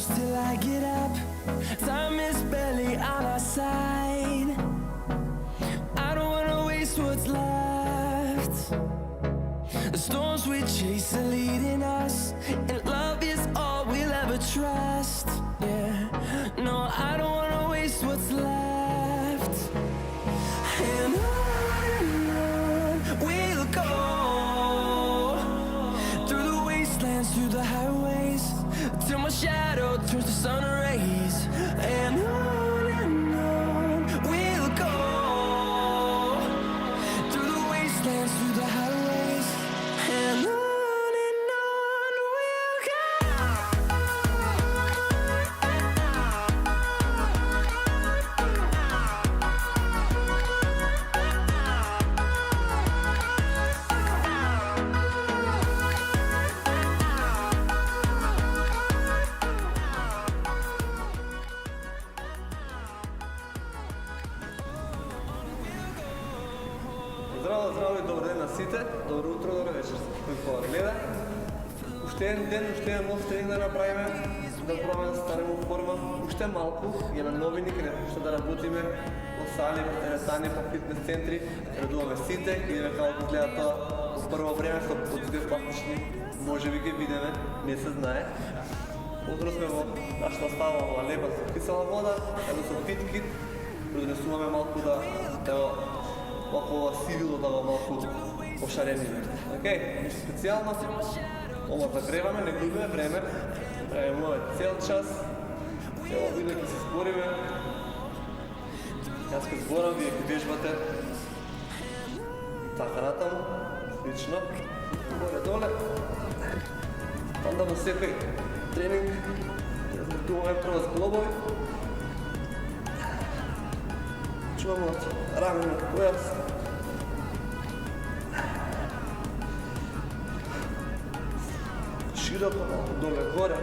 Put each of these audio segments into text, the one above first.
hours till I get up. Time is barely on our side. I don't wanna waste what's left. The storms we chase are leading us, and love is all we'll ever trust. Yeah, no, I don't wanna waste what's left. And on we'll go, through the wastelands, through the highways, till my shadow turns to sun rays. And on we'll go, through the wastelands, through the highways, and on we'll go. Здраво, здраво и добър ден на сите. Добро утро, добър вечер. Кој кога гледа. Уште еден ден, уште еден нов тренинг да направиме, да пробаме да станеме во форма. Уште малку, има новини каде уште да работиме во сали, по теретани, по фитнес центри. Редуваме сите, идеме како изгледа тоа во прво време, со подите пластични, може би ги видиме, не се знае. Утро сме во нашата става во лепа со кисела вода, едно со фит кит, продонесуваме малку да около сивило да го малку пошарениме. Океј, ништо специјално. Ома загреваме, не губиме време. Правиме ова цел час. Цело видео ќе се збориме. Јас ќе зборам, вие ќе вежбате. Така натаму, слично. Горе-доле. Онда во секој тренинг разметуваме прво с глобови. Чуваме од раменот појас. Широко, малку доле горе,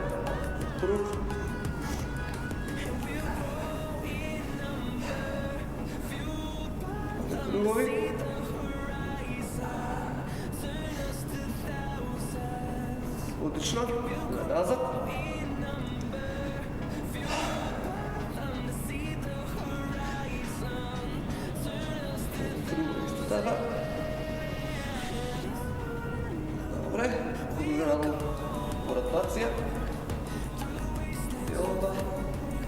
круг. Кругови. Одлично, назад. Исто така. Добре, продолжаваме ротација. Телото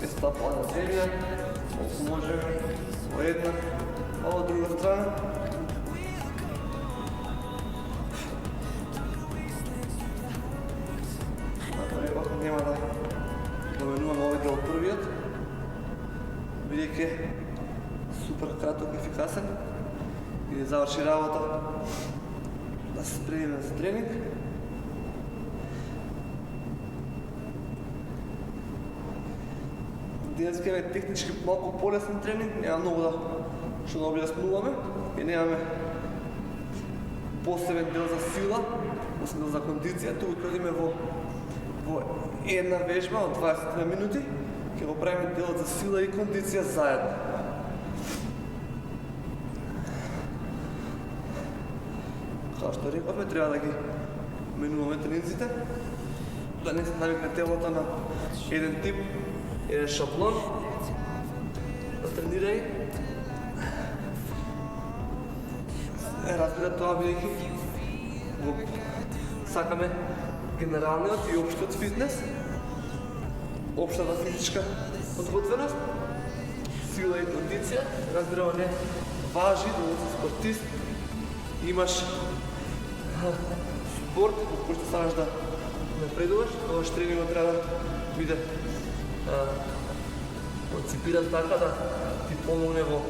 е стапала на земја, колку можеме, по една, а од друга страна. Например, нема да поменуваме овој дел првиот, бидејќи супер краток и ефикасен и да заврши работа да се спремиме за тренинг. Денеска е технички малку полесен тренинг, нема многу да што да објаснуваме и немаме посебен дел за сила, посебен за кондиција. Туку ќе одиме во една вежба од 20 минути, ќе го правиме делот за сила и кондиција заедно. Као што рековме, треба да ги менуваме тренинзите, да не се навикне телото на еден тип, еден шаблон, да тренирај. Разбира тоа, бидејќи сакаме генералниот и општиот фитнес, општата физичка подготвеност, сила и кондиција. Разбира, не важи да си спортист, имаш спорт во кој што сакаш да напредуваш, тогаш тренингот треба да биде концепиран така да ти помогне во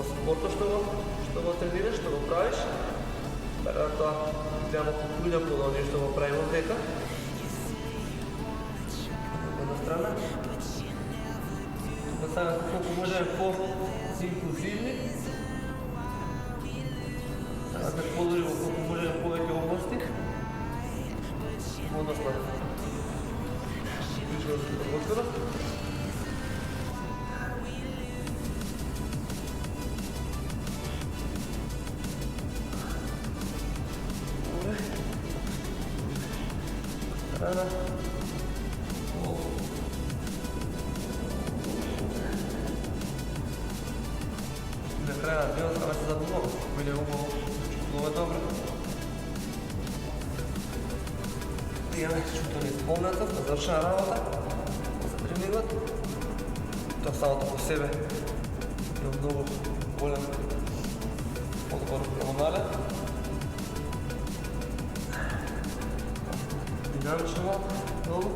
спортот што го тренираш, што го правиш. Така да тоа треба појако под оние што го правиме дека. Една страна. Тука сега колку можеме по-инклузивни. Сега да подобри во колку можеме повеќе области. Односно, физичката подготвеност. Рана. Назад много. Видимо много е добре. Имаме чувството изпълнената, завършена работа. Се тренират. Това самото по себе има много голям отбор хормонален. Динамично много.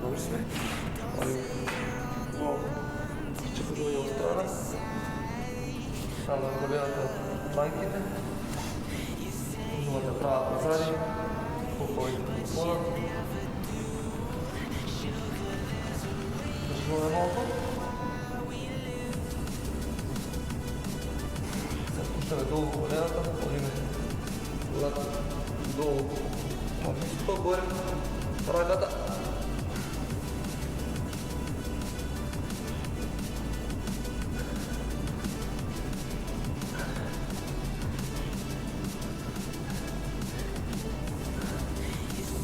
Добре сме. Ще подълня от страна. Там на колената планките. Думата права позади. Походите по пола. Държуваме малко. Сега спущаме долу колената. Ходиме колата долу. По-горе. Ръката.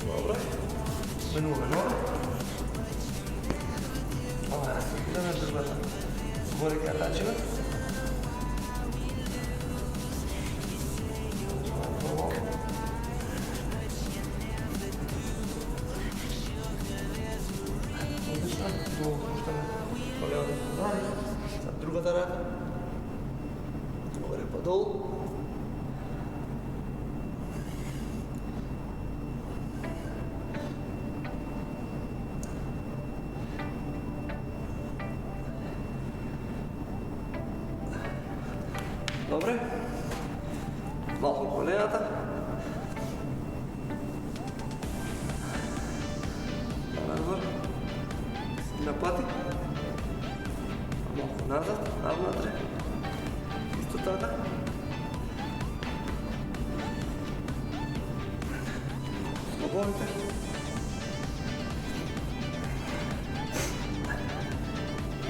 Добре. Минуваме горе. Ама, идеме другата. Горе катачева. Отлично. Долу пущаме колелата позади. За другата ръка. Горе по-долу. Добре. Малко колената. Назад. Напати. Малко назад, навнатре. Исто така. Свободите.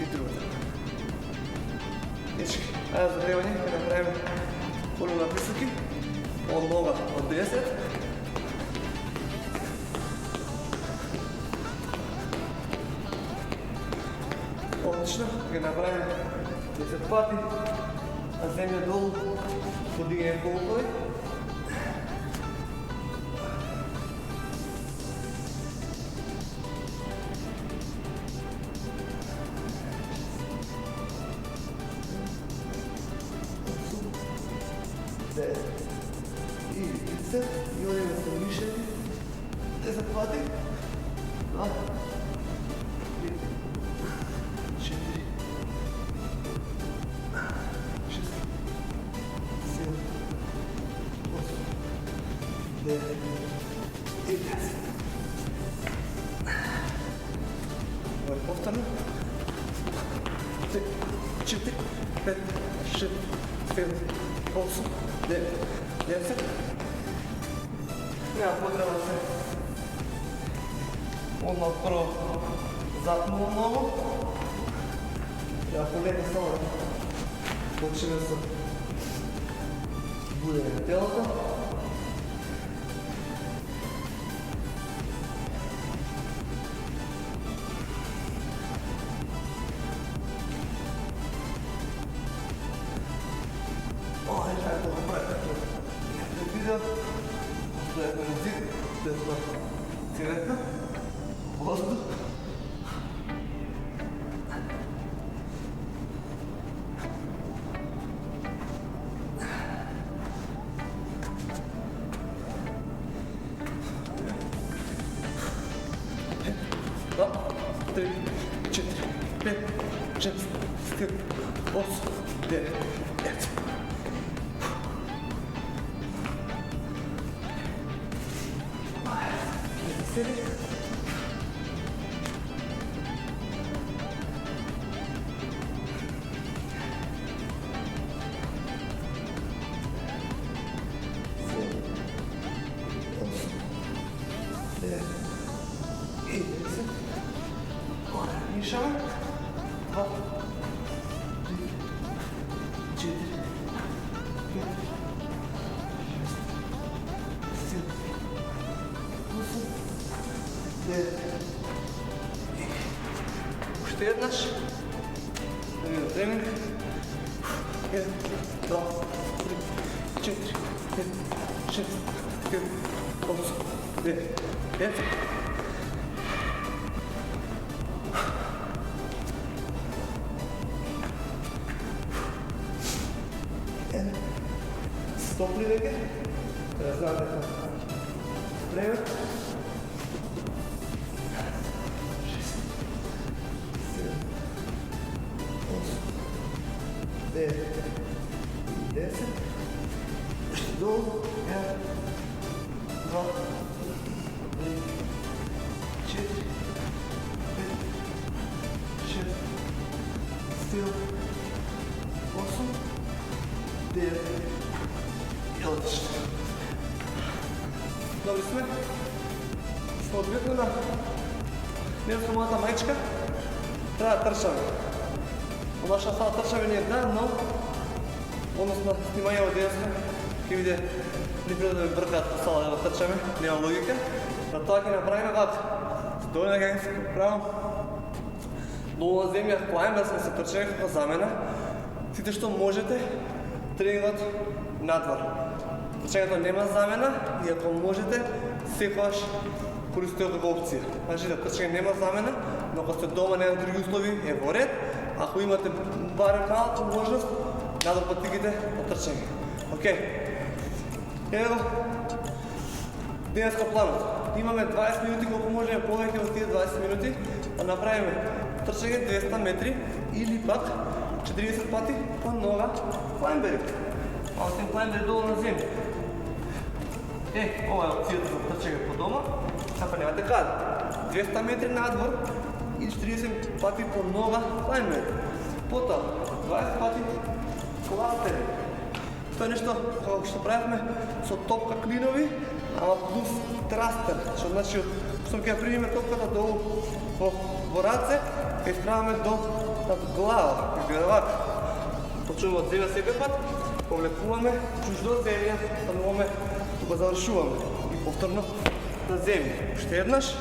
И другата. Ички. Айде за гребане да направим колено на присъки. От нога от 10. Отлично. Ги направим 10 пъти. А земя долу. Подигнем колкови. И 30. И одиме са мишени. 10 пъти. 2. 4. 6. 7. 8. 9. И 10. Добре, повторно. 3, 4, 5, 6, 7, 8, 9, 10. Няма потреба да се отмah prvo zapnemo nogo. Ja pogleda samo počne sa budenjem telota. Ой, kako napraviti tako. Ne vidio, postoje jedan zid, desna cigareta, vozduh. Dva, tri, četiri, pet, šest, sedam, osam, devet, 10. Sedi. I 10. Mišamo. 2, 3, Още еднаш. Тренинг. 1, 2, 3, 4, 5, 6, 7, 8, 9, 10. Стоп ли веќе? Да знаете како. Време. 9 и 10. Още долу. 1, 2, 3, 4, 5, 6, 7, 8, 9 и отлично. Добри сме. Сме отвикли на днеска моята майчка. Трябва да трчаме. Обаче сега трчаме не една, но односно снимање од денеска ќе биде не прида да ми бркаат по сала да трчаме, нема логика. На тоа ќе направиме вака. Дојде дека ќе се правам долу на земја, клајм да сме се трчаме како замена. Сите што можете, тренингот надвор. Трчањето нема замена и ако можете, секогаш користите како опција. Значи да трчање нема замена, но ако сте дома на други услови е во ред. Ако имате барем малку можност, надвор потиките по трчање. Океј. Ево, денеска планот. Имаме 20 минути, колку можеме повеќе од тие 20 минути, да направиме трчање 200 метри или пак 40 пати по нога клајмбери. Остин клајмбери долу на земја. Ова е опцијата за трчање по дома. Сапа немате каде. 200 метри надвор и 40 пати по нога клајмбери. Потоа 20 пати кластери. Тоа е нешто како што правевме со топка клинови, ама плюс трастер. Што значи, што ќе примиме топката долу во раце, ќе справаме до глава. Ќе биде вака. Почнуваме од земја секој пат, повлекуваме чуж до земја, стануваме, тука завршуваме. И повторно на земја. Уште еднаш.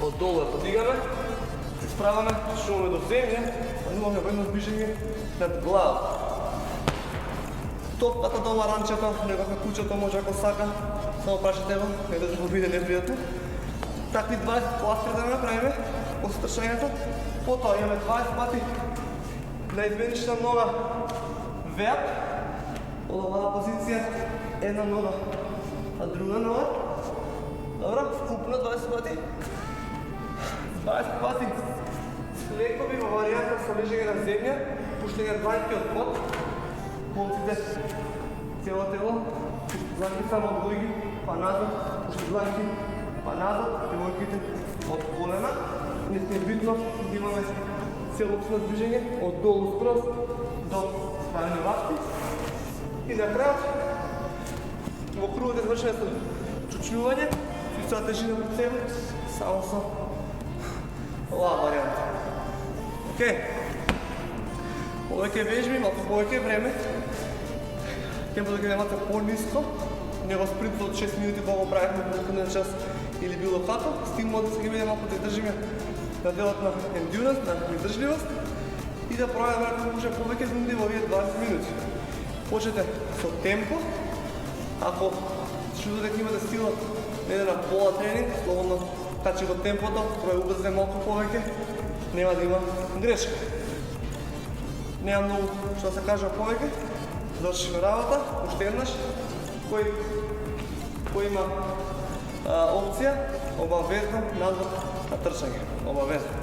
Од долу ја подигаме, се справаме, чуваме до земја, стануваме во едно движење над глава. Топката до маранчето, некој кучето може ако сака, само прашите го, не да се биде непријатно. Такви 20 кластери да направиме после трчањето. Потоа имаме 20 пати на изменична нога веап, од оваа позиција, една нога, а друга нога. Добро, вкупно 20 пати. 20 пати слекови во варијанта со лежење на земја, пуштање дланки од под, полците цело тело, дланки само од луѓи, па назад, пушти дланки, па назад, девојките од колена. Не е битно да имаме целосно движење од долу скроз до ставени лапти. И на крајот, во кругот е завршено со чучњување, чувствува тежина пред себе, само со оваа варијанта. Океј. Повеќе вежби, малку повеќе време. Темпото ќе немате по-ниско, него спринт од 6 минути кога го правихме половина час или било како, с тим модел ќе биде малку да издржиме на делот на endurance, на издржливост и да пробаме ако може повеќе минути во овие 20 минути. Почнете со темпо, ако чувствувате дека имате сила на еден пола тренинг, слободно качи го темпото, прој убрзате малку повеќе, нема да има грешка. Нема многу што да се кажа повеќе. Завршиме работа, уште еднаш, кој има опција, обавезно надвор на трчање. Обавезно.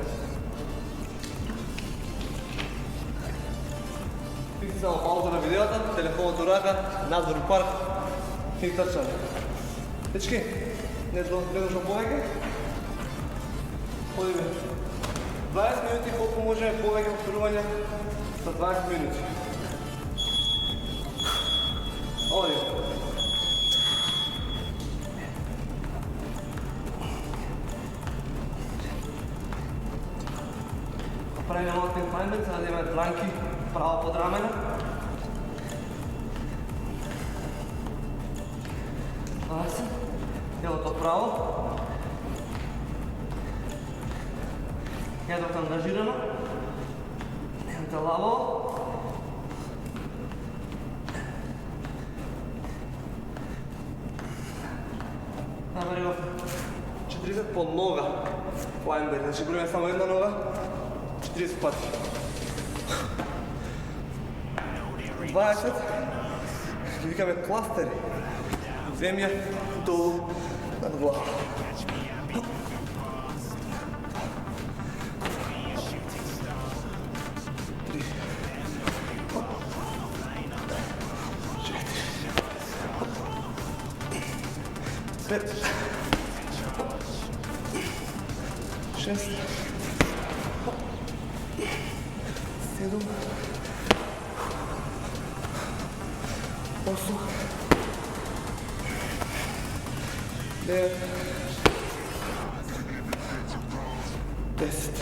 Писни само пауза на видеото, телефонот до рака, надвор у парк и трчање. Дечки, не дошо повеќе. Ходиме 20 минути, колку можеме повеќе повторување за 20 минути. Оди. Правиме малку клајмбер, за да имаме дланки право под рамена. Телото право. Ядохте ангажирано. Немате лаво. Набери го 40 по нога. Флайнбер, значи броиме само една нога. 40 пати. 20. Ги викаме кластери. Земја, долу, над глава. Пет, 6, 7, 8, 9, 10.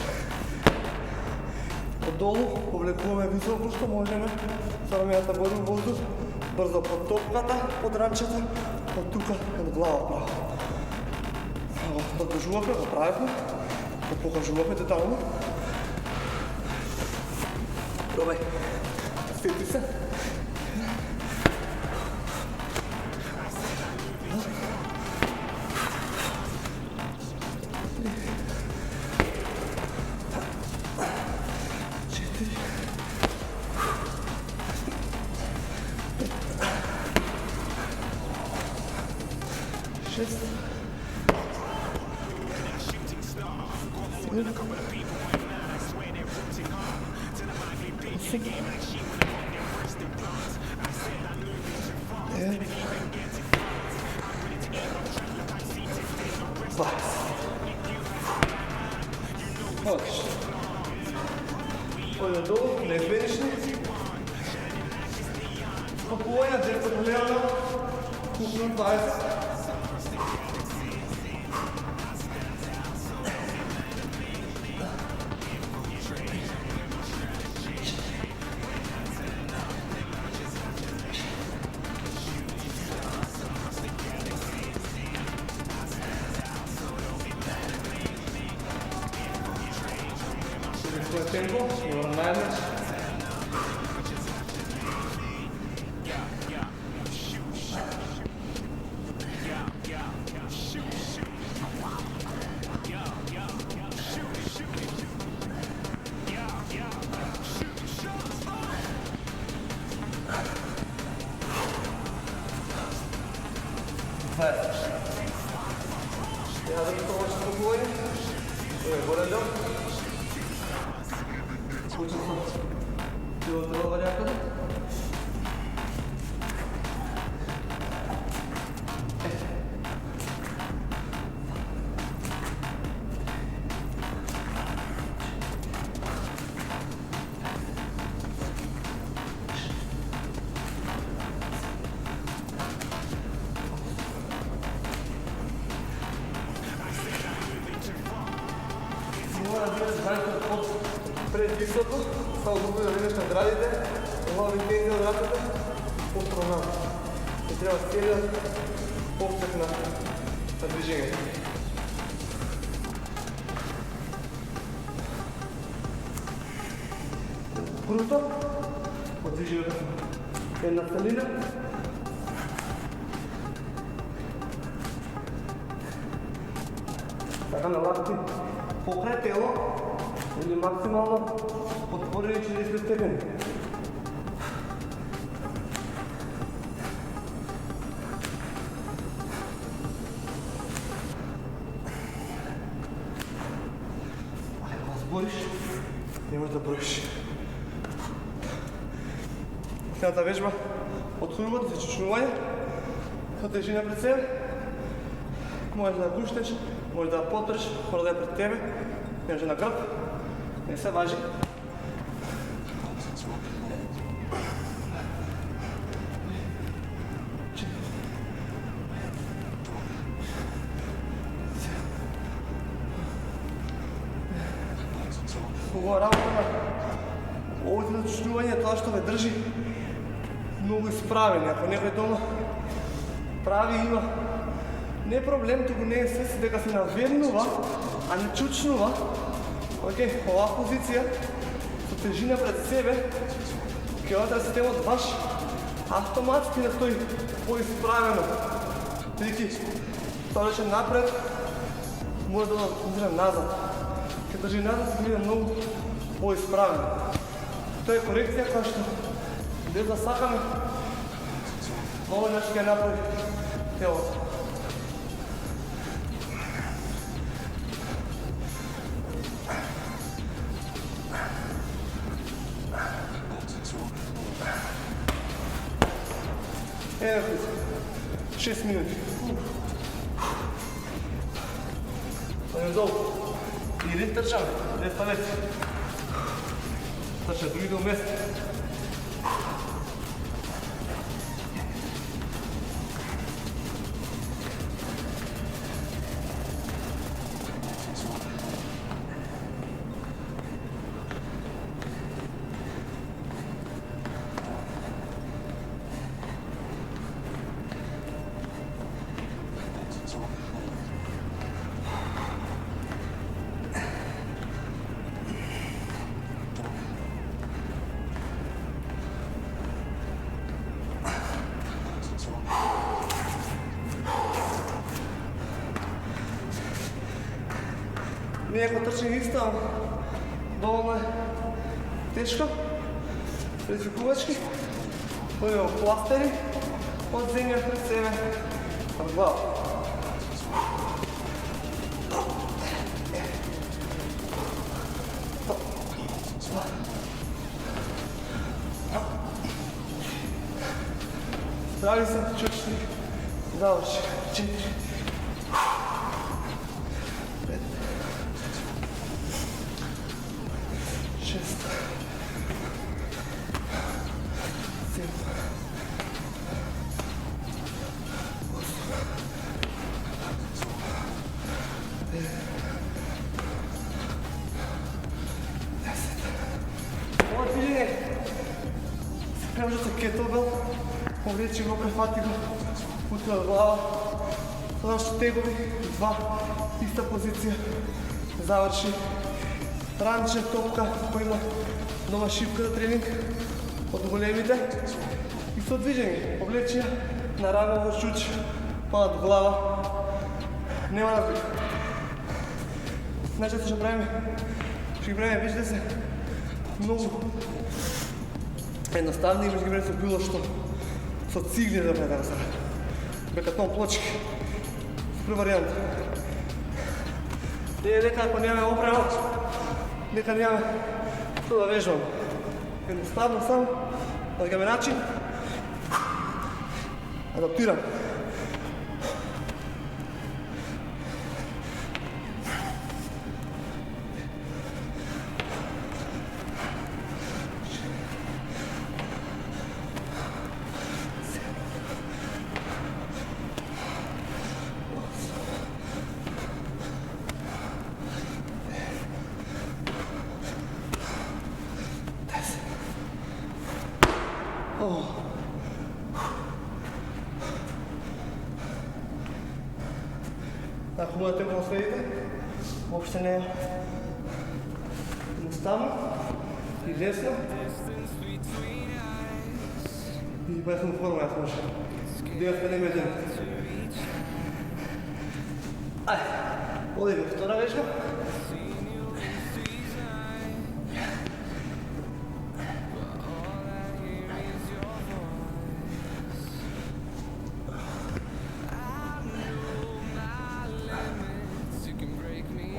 Отдолу повлекуваме високо што можеме. Со рамената горе во воздух, брзо под топката, под рамчето, од тука од глава право. Продолжуваме, го правихме, го покажуваме детално. Пробај, сети се. Ходиш. Ode dolу, ne finišni. Spokojno, 10 milijonov, kupno 20. Tempo, non manage. Ja, dat is toch wel zo mooi. Voilà, dan. До этого варианта. Пред високо, само да видиш на градите, главни тензи от ръката, по страна. И трябва целият обсек на движението. Круто, подвижи една сталина. Така на лапти покрай тело или максимално отворени 40 степени. Ако разбориш, не можеш да броиш. Следната вежба от хрумът за чучнување, со тежина пред себе. Можеш да я пуштеш, можеш да я потреш, хора да е пред тебе, не може на гръб. Не се важи. Хубава работа на овој на чувствување, тоа што ме држи многу исправени. Ако некој дома прави има не проблем, туку не е се дека се наведнува, а не чучнува, Ok, ova pozicija so težina pred sebe, ki je otra sistem od vaš avtomatski da stoji poispravljeno. Triki, stavljače napred, mora da drži nazad. Kad drži nazad se gleda mnogo poispravljeno. To je korekcija kao što bez zasakame ovo znači kaj napravi telo. Evo put, 6 minuti. To je dolgo. Idi trčam, gdje stavljati. Trčam, drugi do mjesta. Nije ako trčim isto, dovoljno je teško, precvikuvački. Pojemo plasteri od zemlje pred sebe, od glavu. Spravi sam, čučni, završi, 4. 10. Možda se kettlebell, povreći го, prefati го, puti od glava. Sada što tegovi, 2, ista pozicija, završi. Ranče, topka, ko ima nova šipka za trening, od големите. Isto движение, облечия, на рама вършуч, падат глава. Няма разлика. Значи ще правим, виждате се, много jednostavnije među gimnastu bilo što sa ciglje da predam sada. Bekaton pločki. Super varijanta. Neka ako nema oprema, neka nema to da vežbam. Jednostavno samo, da ga me način, adaptiram. Ако моят темпо следите, въобще не е едноставно и лесно. И без съм форма, аз може. Къде остане ме един. Айде, одиме втора вежба.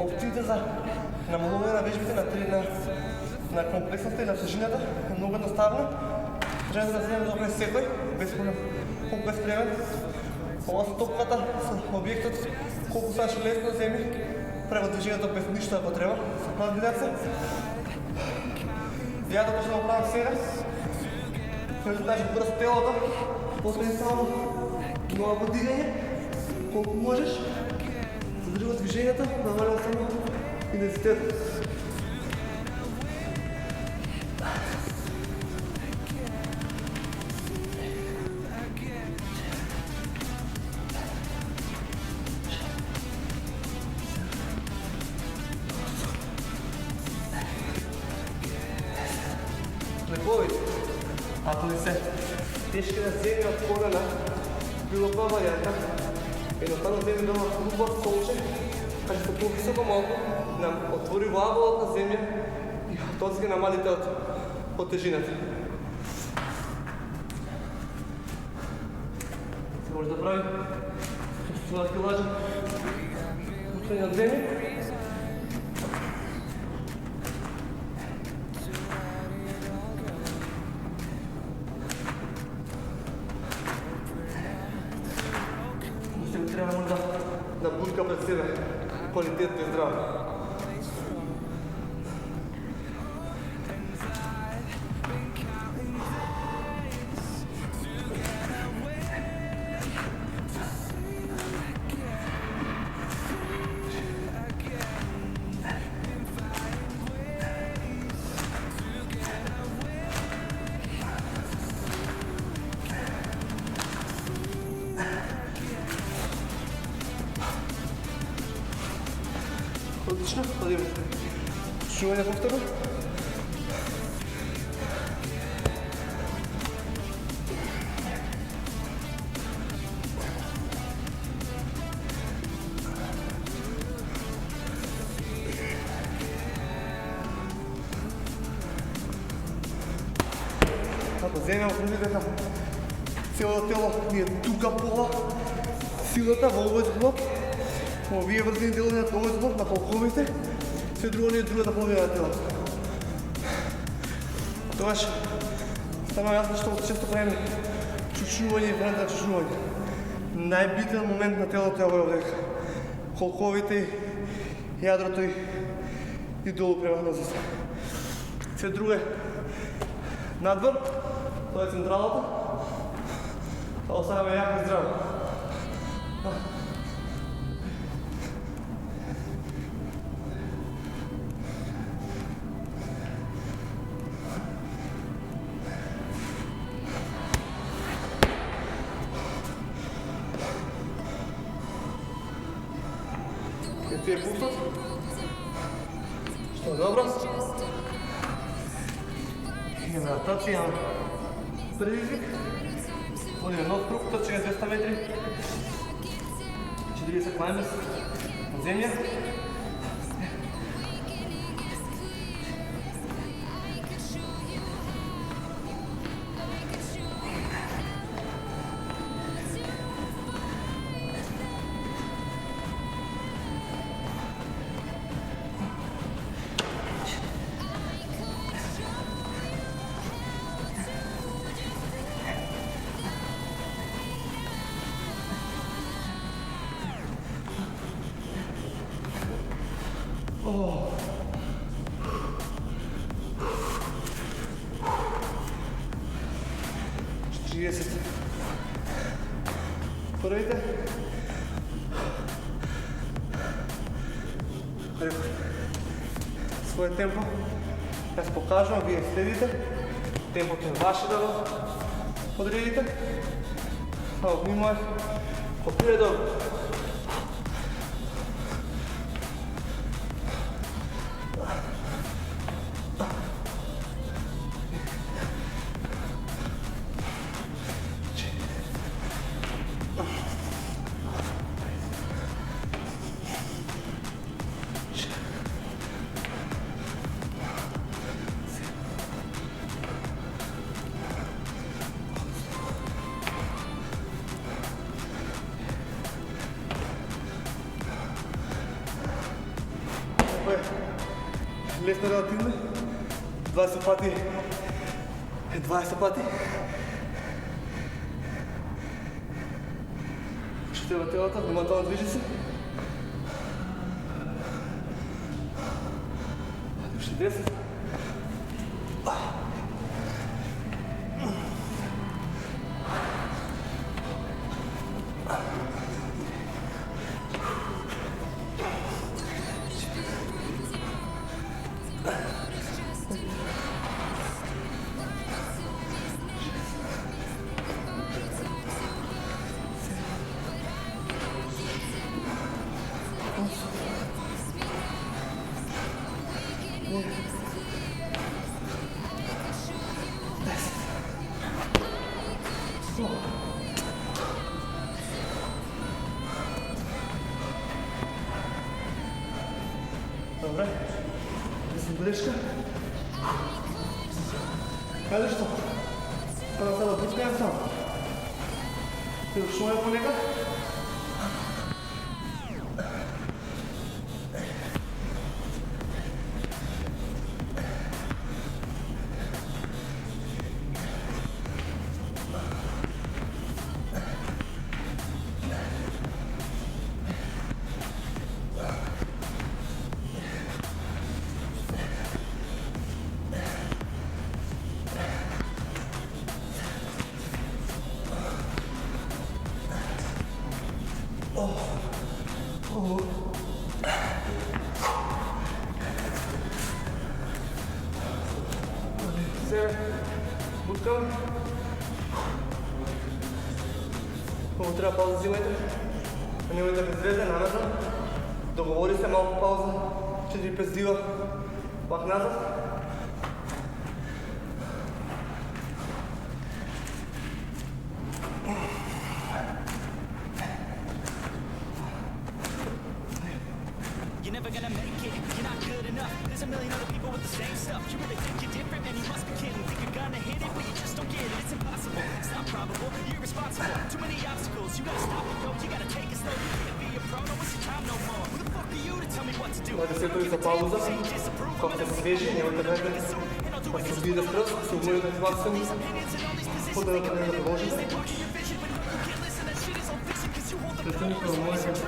Опциите за намалуване на вежбите на комплексността и на тежината е много едноставна. Трябва да вземем добре секой, колко безприемен. Това са топката, с обектът, колко са ще лесно да вземи. Прави движението без нищо, ако трябва. Съпад видяца. Ядото ще направим сега. Който даже бърз телото, после само много подигане, колко можеш. Задържава движенията, намалява само интензитета. Хубавите. Ако не се тежки на земја од колена, било која варијанта, едноставно земја дома хубав солче, кај се повисоко малку, нам отвори влаголот на земја и тоа ќе намалите од тежината. Се може да прави тоа килажа, учење од земја. Трябва да будка пред себе, квалитетно и здраво. Отлично, ходим. Чуване повторно. Ако земјам видите дека целото тело ми е тука пола, силата во овој зглоб, овие врзини делови на овој зглоб, на полковите, се друго не е другата половина на телото. Тогаш стана јасно што често правиме чучнување и време на чучнување. Најбитен момент на телото е овој овдека. Колковите, јадрото и долу према нозиста. Се друго е надвор, тоа е централата, а оставаме јако и здраво. Ти е пулсот? Што е добро? Имаме атација, имаме предизвик. Одиме нов круг, точка 200 метри. 40 клаймерс на земја. Oh. 40. Првите. Своје темпо. Јас покажувам, вие следите. Темпото е ваше да го подредите. Само внимавај. Копирай добро. Лесно релативно, 20 пати е 20 пати. Ще треба телата, внимателно движи се. Ще 10. Забележка. Хайде що? Kada sada puckajem sam. Još moja ponekad. Се пускам. Хубаво трябва пауза взимайте. Немайте да излезе назад. Договори се малко пауза. 4-5 дива. Пак назад. You're never gonna make it, you're not good enough. There's a million other people with the same stuff. You really think you're different, man, you must be kidding. Think you're gonna hit it, but you just don't get it. It's impossible, it's not probable, you're irresponsible. Too many obstacles, you gotta stop it, yo. You gotta take it slow, you can't be a pro, no waste your time no more. Who the fuck are you to tell me what to do? Давайте следуется пауза. Как-то свежий, не вот такая. Посуди да стресс, суммует мотивацию. Хода да продолжить. Ты не продолжишь.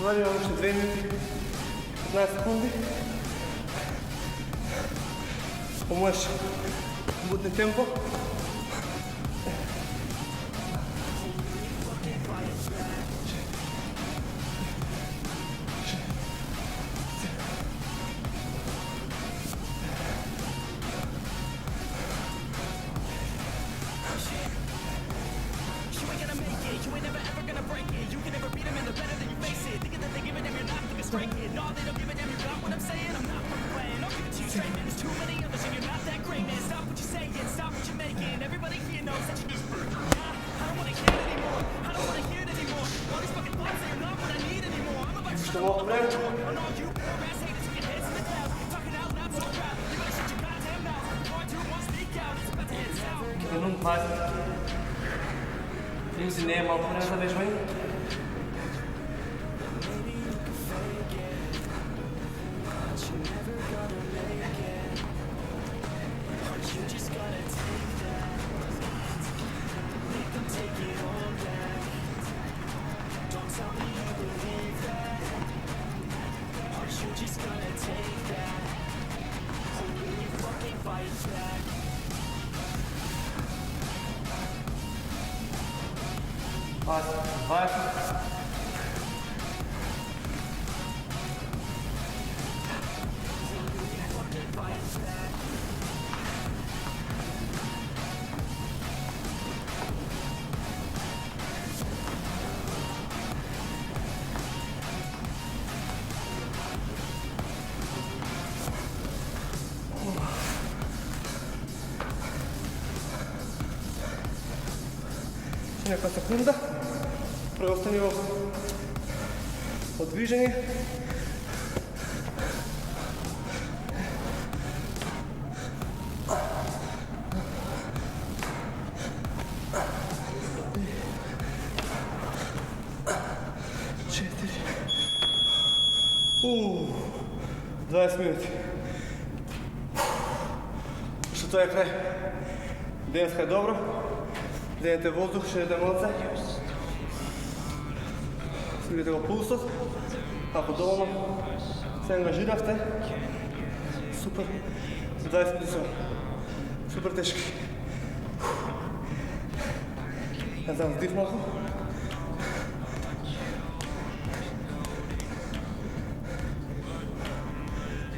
Владимир, още 2 минути, 15 секунди. Помоеш бутни темпо. Ще малко време. Минут 20. Им си не е малко време за вежбани. Vai. Някаква секунда. Преостани в движение. Четири. 20 минути. Що това е край. Денска е добро. Денете въздух, ще дадете малце. Видите го пулсът. Ако доволно се ангажирахте, супер. 20 минути са супер тежки. Не знам, вдих малко.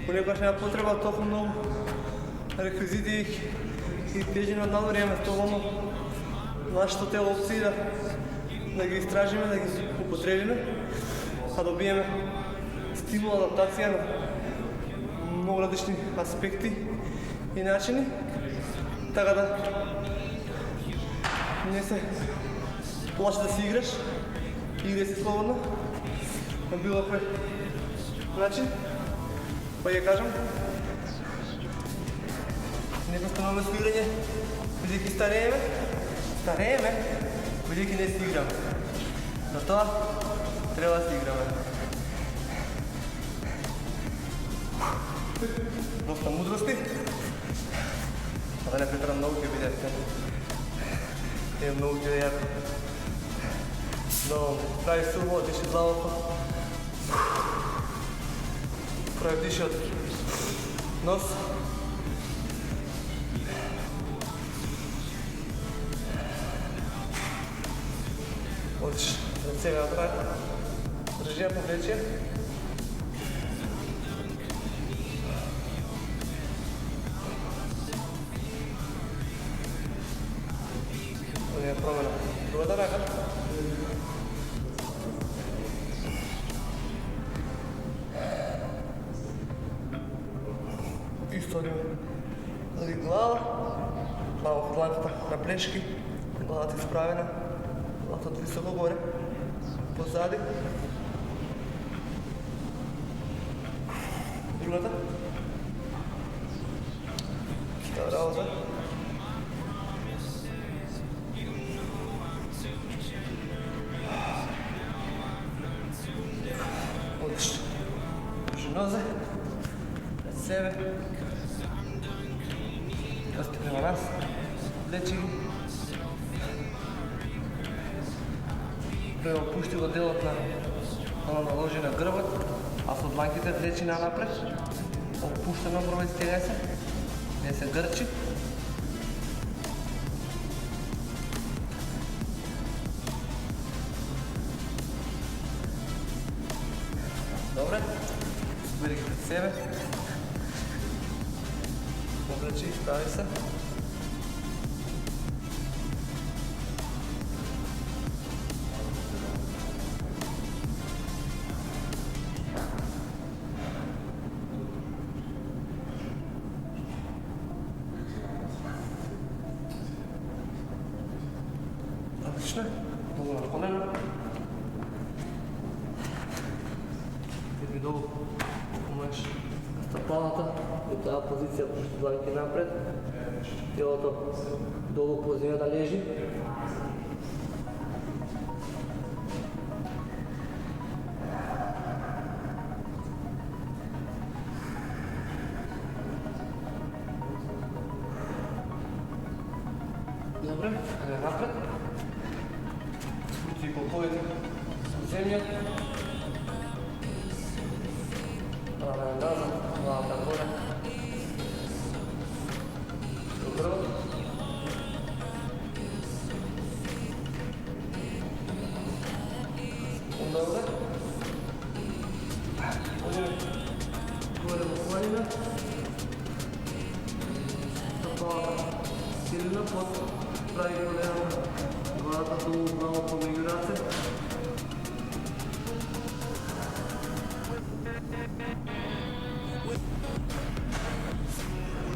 Понякога няма потреба толкова много реквизити и тежи на едно време. Това нашата те опции да ги изтражиме, да ги употребиме, а добиеме стимул, адаптация на много различни аспекти и начини, така да не се плаши да си играш и да си свободно на било кой начин. Па я кажем, непостоянно с играње, бидејќи старееме, бидејќи не си играме. Затоа треба да си играме. Доста мудрости, а да не претрам много ќе биде. Е много ќе е јако. Но прави суво, диши длабоко. Прави диши од нос. Одлично. Ръце напред. Дръжи по плече. Оня промена. Другата рака. Исто зади глава. Малко дланката на плешки. Главата изправена. Главата високо горе. Позади. Другата. Става работа. Отлично. Drži noze. Pred sebe. Kosti prema nas. Vleči ги. Опусти го делот на наложи на грбот, а со дланките влечи на напред. Опуштено пробај стегај се. Не се грчи. Добре. Собери ги пред себе. Облечи, стави се. Отлично. Много наклонено. Ти долу помаш стъпалата и тази позиция пушти дланки напред. Телото долу по земя да лежи. Добре, напред. Спусти колковите в земя. Глава назад, главата горе. Добро. Добре. Горе в колена. Стъпалата силна под прави колена. Главата долу много помежду ръце.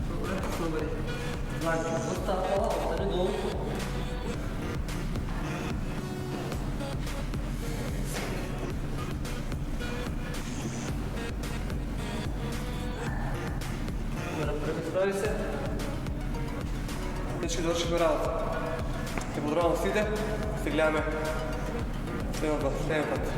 Добре, супер. Дланки остава, остане долу. Представи се. Всички довършихме работа. Ще поздравям всичките. Ще гледаме следния път.